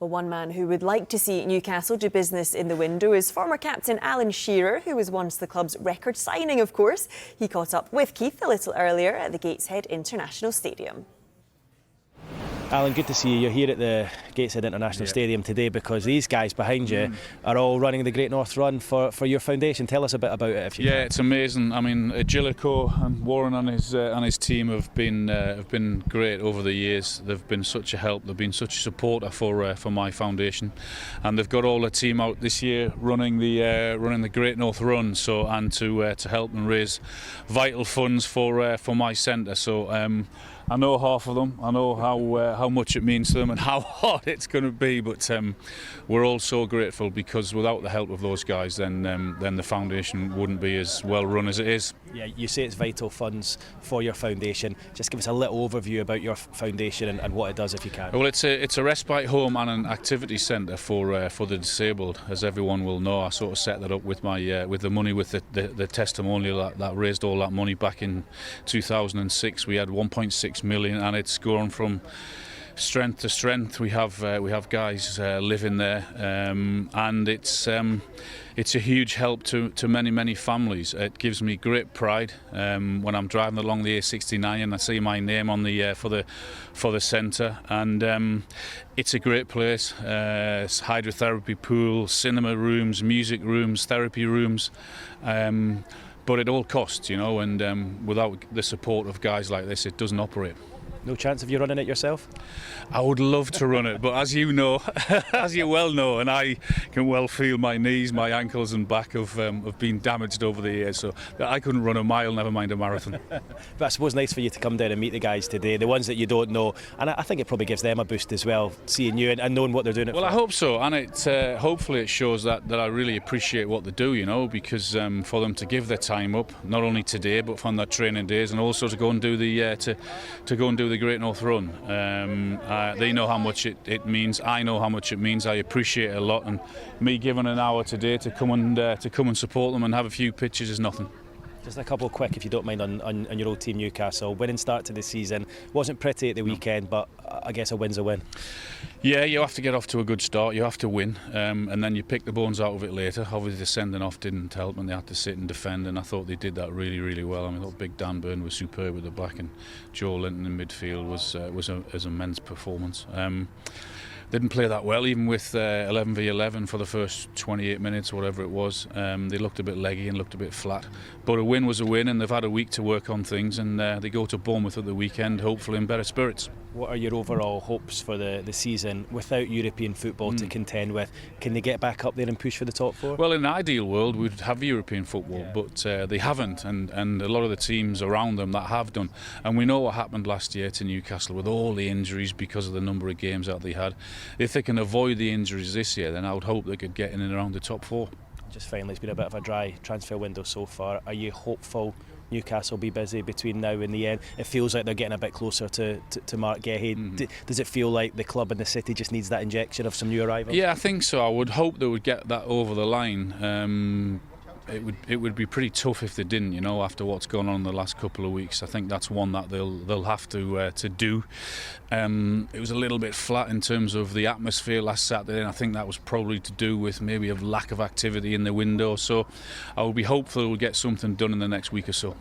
Well, one man who would like to see Newcastle do business in the window is former captain Alan Shearer, who was once the club's record signing, of course. He caught up with Keith a little earlier at the Gateshead International Stadium. Alan, good to see you. You're here at the Gateshead International Stadium today because these guys behind you are all running the Great North Run for your foundation. Tell us a bit about it, if you can. Yeah, it's amazing. I mean, Agilico and Warren and his team have been great over the years. They've been such a help. They've been such a supporter for my foundation, and they've got all the team out this year running the Great North Run. So to help and raise vital funds for my centre. So. I know half of them. I know how much it means to them and how hard it's going to be. But we're all so grateful because without the help of those guys, then the foundation wouldn't be as well run as it is. Yeah, you say it's vital funds for your foundation. Just give us a little overview about your foundation and what it does, if you can. Well, it's a respite home and an activity centre for the disabled, as everyone will know. I sort of set that up with my with the money with the testimonial that raised all that money back in 2006. We had 1.6 million, and it's gone from strength to strength. We have guys living there, and it's a huge help to many families. It gives me great pride when I'm driving along the A69 and I see my name on the for the centre, and it's a great place. It's hydrotherapy pool, cinema rooms, music rooms, therapy rooms. But it all costs, you know, and without the support of guys like this, it doesn't operate. No chance of you running it yourself? I would love to run it, but as you know, as you well know, and I can well feel my knees, my ankles and back have been damaged over the years, so I couldn't run a mile, never mind a marathon. But I suppose nice for you to come down and meet the guys today, the ones that you don't know, and I think it probably gives them a boost as well, seeing you and knowing what they're doing it for. Well, I hope so, and it hopefully it shows that I really appreciate what they do, you know, because for them to give their time up, not only today but from their training days, and also to go and do the Great North Run. They know how much it means. I know how much it means. I appreciate it a lot, and me giving an hour today to come and support them and have a few pictures is nothing. Just a couple quick, if you don't mind, on your old team Newcastle. Winning start to the season. Wasn't pretty at the weekend, but I guess a win's a win. Yeah, you have to get off to a good start. You have to win, and then you pick the bones out of it later. Obviously, the sending off didn't help, and they had to sit and defend. And I thought they did that really well. I mean, I thought Big Dan Burn was superb at the back, and Joe Linton in midfield was an immense performance. Didn't play that well, even with 11v11 for the first 28 minutes, whatever it was. They looked a bit leggy and looked a bit flat. But a win was a win, and they've had a week to work on things, and they go to Bournemouth at the weekend, hopefully in better spirits. What are your overall hopes for the season without European football to contend with? Can they get back up there and push for the top four? Well, in an ideal world, we'd have European football, but they haven't, and a lot of the teams around them that have done. And we know what happened last year to Newcastle with all the injuries because of the number of games that they had. If they can avoid the injuries this year, then I would hope they could get in and around the top four. Just finally, it's been a bit of a dry transfer window so far. Are you hopeful Newcastle will be busy between now and the end? It feels like they're getting a bit closer to Marc Guehi. Does it feel like the club and the city just needs that injection of some new arrivals? Yeah, I think so. I would hope they would get that over the line. It would be pretty tough if they didn't, you know, after what's gone on in the last couple of weeks. I think that's one that they'll have to do. It was a little bit flat in terms of the atmosphere last Saturday, and I think that was probably to do with maybe a lack of activity in the window. So I would be hopeful we'll get something done in the next week or so.